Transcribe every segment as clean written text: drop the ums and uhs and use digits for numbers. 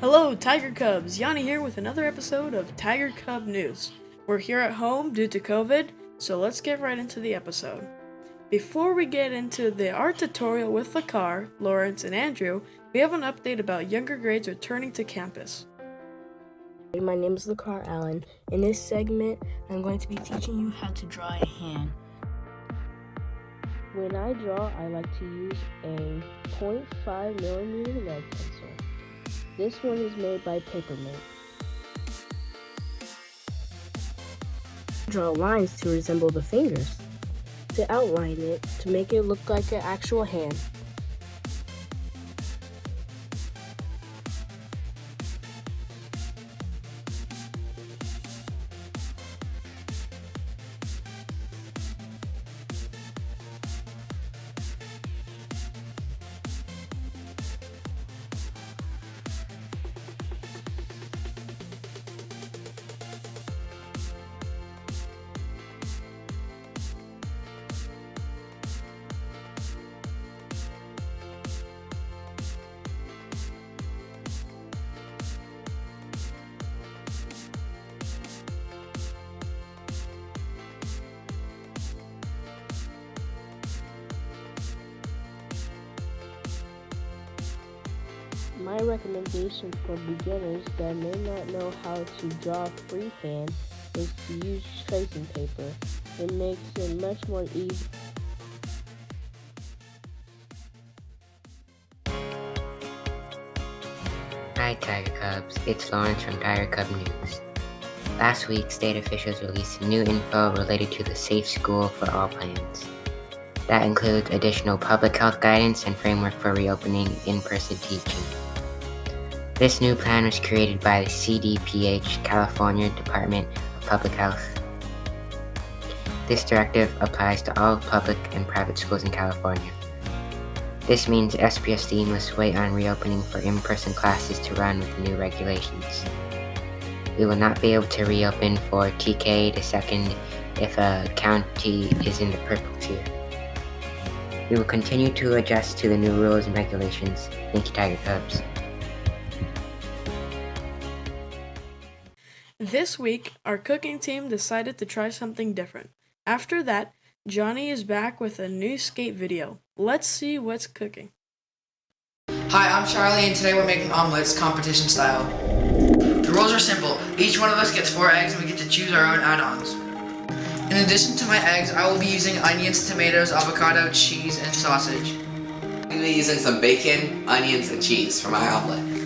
Hello, Tiger Cubs! Yanni here with another episode of Tiger Cub News. We're here at home due to COVID, so let's get right into the episode. Before we get into the art tutorial with Lakar, Lawrence, and Andrew, we have an update about younger grades returning to campus. My name is Lakar Allen. In this segment, I'm going to be teaching you how to draw a hand. When I draw, I like to use a 0.5 millimeter lead pencil. This one is made by Papermate. Draw lines to resemble the fingers. To outline it, to make it look like an actual hand. My recommendation for beginners that may not know how to draw freehand is to use tracing paper. It makes it much more easy. Hi Tiger Cubs, it's Lawrence from Tiger Cub News. Last week, state officials released new info related to the Safe School for All plans. That includes additional public health guidance and framework for reopening in-person teaching. This new plan was created by the CDPH, California Department of Public Health. This directive applies to all public and private schools in California. This means SPSD must wait on reopening for in-person classes to run with the new regulations. We will not be able to reopen for TK to second if a county is in the purple tier. We will continue to adjust to the new rules and regulations. Thank you, Tiger Cubs. This week, our cooking team decided to try something different. After that, Johnny is back with a new skate video. Let's see what's cooking. Hi, I'm Charlie, and today we're making omelets competition style. The rules are simple. Each one of us gets 4 eggs and we get to choose our own add-ons. In addition to my eggs, I will be using onions, tomatoes, avocado, cheese, and sausage. I'm going to be using some bacon, onions, and cheese for my omelet.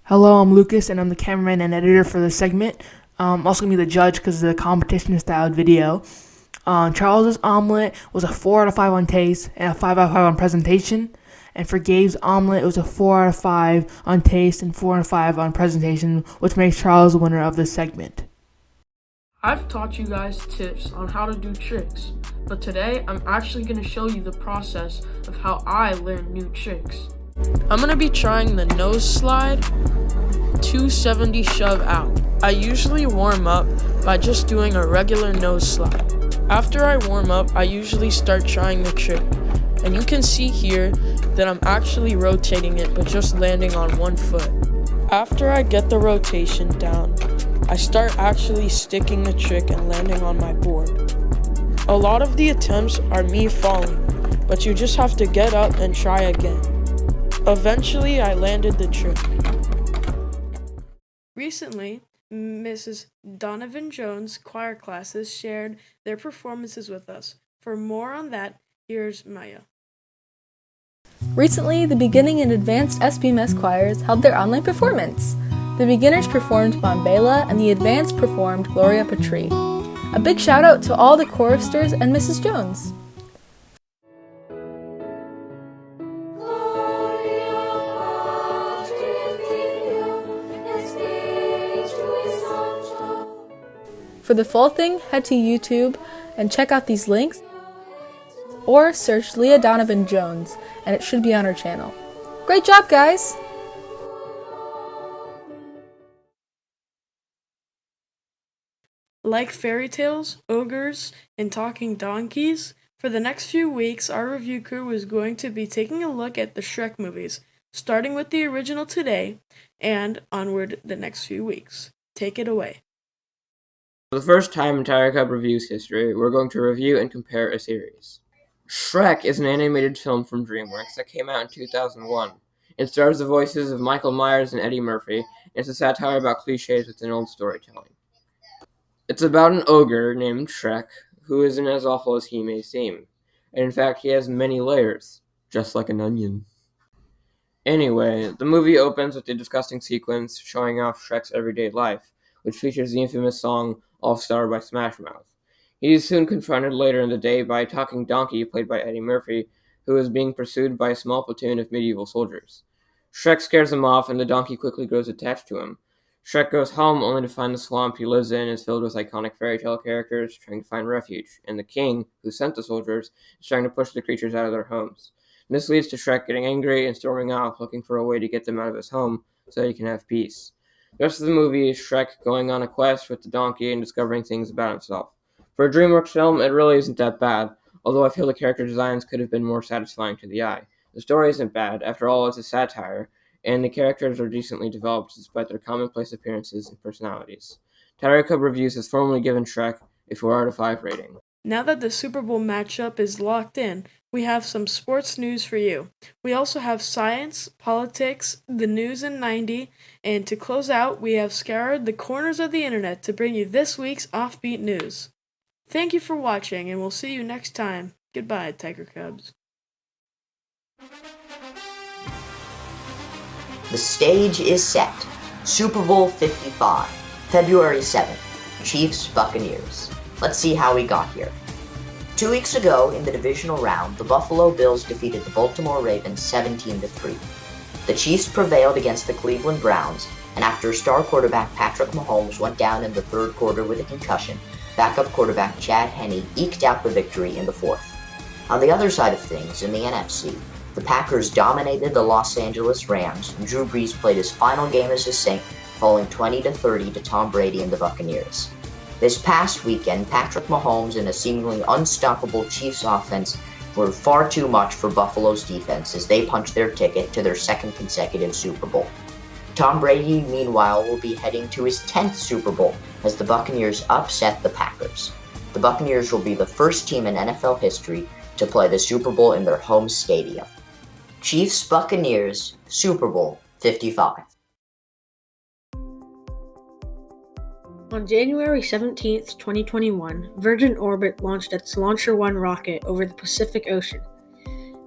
Hello, I'm Lucas, and I'm the cameraman and editor for this segment. I'm also going to be the judge because the competition-styled video. Charles's omelet was a 4 out of 5 on taste and a 5 out of 5 on presentation. And for Gabe's omelet, it was a 4 out of 5 on taste and 4 out of 5 on presentation, which makes Charles the winner of this segment. I've taught you guys tips on how to do tricks, but today I'm actually going to show you the process of how I learn new tricks. I'm going to be trying the nose slide 270 shove out. I usually warm up by just doing a regular nose slide. After I warm up, I usually start trying the trick. And you can see here that I'm actually rotating it but just landing on one foot. After I get the rotation down, I start actually sticking the trick and landing on my board. A lot of the attempts are me falling, but you just have to get up and try again. Eventually, I landed the trick. Recently, Mrs. Donovan Jones' choir classes shared their performances with us. For more on that, here's Maya. Recently, the beginning and advanced SPMS choirs held their online performance. The beginners performed Bombela, and the advanced performed Gloria Patri. A big shout out to all the choristers and Mrs. Jones. For the full thing, head to YouTube and check out these links, or search Leah Donovan Jones, and it should be on her channel. Great job, guys! Like fairy tales, ogres, and talking donkeys, for the next few weeks, our review crew is going to be taking a look at the Shrek movies, starting with the original today and onward the next few weeks. Take it away. For the first time in Tiger Cub Review's history, we're going to review and compare a series. Shrek is an animated film from DreamWorks that came out in 2001. It stars the voices of Michael Myers and Eddie Murphy, and it's a satire about cliches within old storytelling. It's about an ogre named Shrek, who isn't as awful as he may seem. And in fact, he has many layers, just like an onion. Anyway, the movie opens with a disgusting sequence showing off Shrek's everyday life, which features the infamous song All Star by Smash Mouth. He is soon confronted later in the day by a talking donkey played by Eddie Murphy, who is being pursued by a small platoon of medieval soldiers. Shrek scares him off, and the donkey quickly grows attached to him. Shrek goes home only to find the swamp he lives in is filled with iconic fairy tale characters trying to find refuge, and the king, who sent the soldiers, is trying to push the creatures out of their homes. This leads to Shrek getting angry and storming off, looking for a way to get them out of his home so that he can have peace. The rest of the movie is Shrek going on a quest with the donkey and discovering things about himself. For a DreamWorks film, it really isn't that bad, although I feel the character designs could have been more satisfying to the eye. The story isn't bad, after all it's a satire, and the characters are decently developed despite their commonplace appearances and personalities. Tiger Cub Reviews has formally given Shrek a 4 out of 5 rating. Now that the Super Bowl matchup is locked in, we have some sports news for you. We also have science, politics, the news in 90, and to close out, we have scoured the corners of the internet to bring you this week's offbeat news. Thank you for watching, and we'll see you next time. Goodbye, Tiger Cubs. The stage is set. Super Bowl 55, February 7th, Chiefs Buccaneers. Let's see how we got here. 2 weeks ago, in the divisional round, the Buffalo Bills defeated the Baltimore Ravens 17-3. The Chiefs prevailed against the Cleveland Browns, and after star quarterback Patrick Mahomes went down in the third quarter with a concussion, backup quarterback Chad Henne eked out the victory in the fourth. On the other side of things, in the NFC, the Packers dominated the Los Angeles Rams, and Drew Brees played his final game as a Saint, falling 20-30 to Tom Brady and the Buccaneers. This past weekend, Patrick Mahomes and a seemingly unstoppable Chiefs offense were far too much for Buffalo's defense as they punched their ticket to their second consecutive Super Bowl. Tom Brady, meanwhile, will be heading to his 10th Super Bowl as the Buccaneers upset the Packers. The Buccaneers will be the first team in NFL history to play the Super Bowl in their home stadium. Chiefs Buccaneers, Super Bowl 55. On January 17, 2021, Virgin Orbit launched its Launcher 1 rocket over the Pacific Ocean.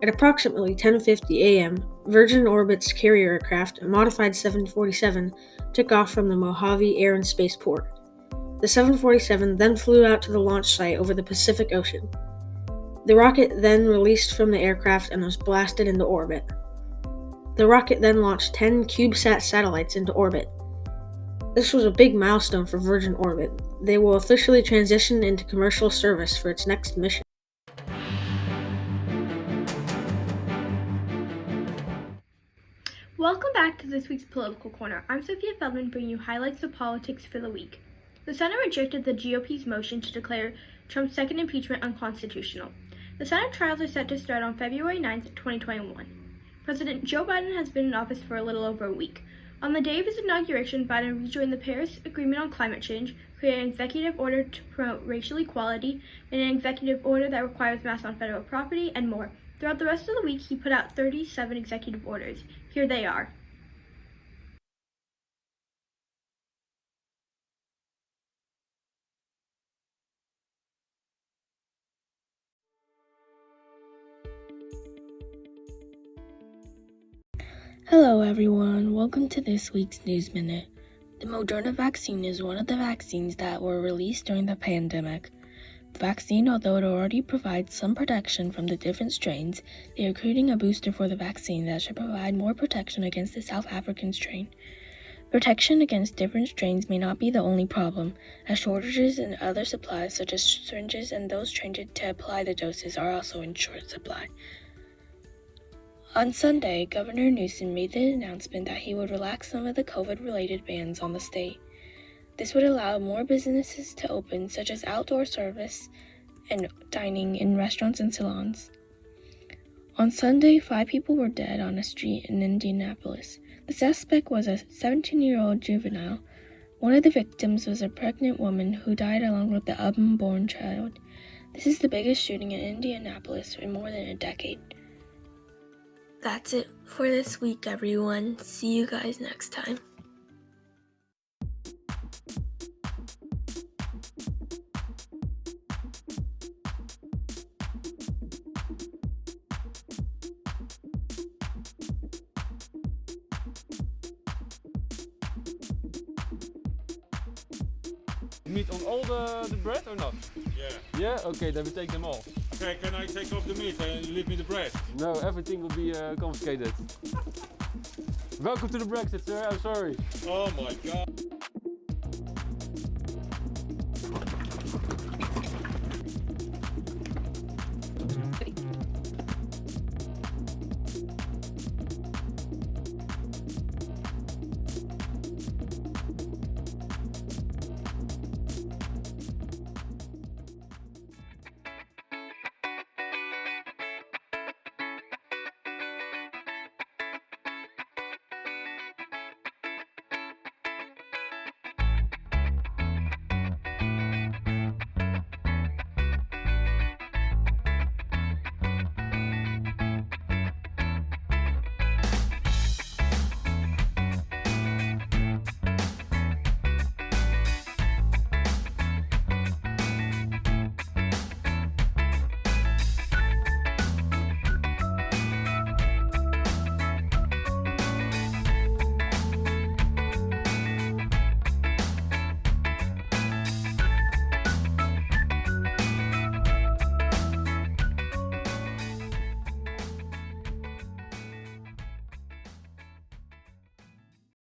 At approximately 10:50 a.m., Virgin Orbit's carrier aircraft, a modified 747, took off from the Mojave Air and Space Port. The 747 then flew out to the launch site over the Pacific Ocean. The rocket then released from the aircraft and was blasted into orbit. The rocket then launched 10 CubeSat satellites into orbit. This was a big milestone for Virgin Orbit. They will officially transition into commercial service for its next mission. Welcome back to this week's Political Corner. I'm Sophia Feldman, bringing you highlights of politics for the week. The Senate rejected the GOP's motion to declare Trump's second impeachment unconstitutional. The Senate trials are set to start on February 9th, 2021. President Joe Biden has been in office for a little over a week. On the day of his inauguration, Biden rejoined the Paris Agreement on Climate Change, created an executive order to promote racial equality, and an executive order that requires masks on federal property, and more. Throughout the rest of the week, he put out 37 executive orders. Here they are. Hello everyone, welcome to this week's News Minute. The Moderna vaccine is one of the vaccines that were released during the pandemic. The vaccine, although it already provides some protection from the different strains, they are creating a booster for the vaccine that should provide more protection against the South African strain. Protection against different strains may not be the only problem, as shortages in other supplies such as syringes and those trained to apply the doses are also in short supply. On Sunday, Governor Newsom made the announcement that he would relax some of the COVID-related bans on the state. This would allow more businesses to open, such as outdoor service and dining in restaurants and salons. On Sunday, 5 people were dead on a street in Indianapolis. The suspect was a 17-year-old juvenile. One of the victims was a pregnant woman who died along with the unborn child. This is the biggest shooting in Indianapolis in more than a decade. That's it for this week, everyone. See you guys next time. Meat on all the bread or not? Yeah. Yeah? Okay, then we take them all. Okay, can I take off the meat and leave me the bread? No, everything will be confiscated. Welcome to the Brexit, sir. I'm sorry. Oh my god.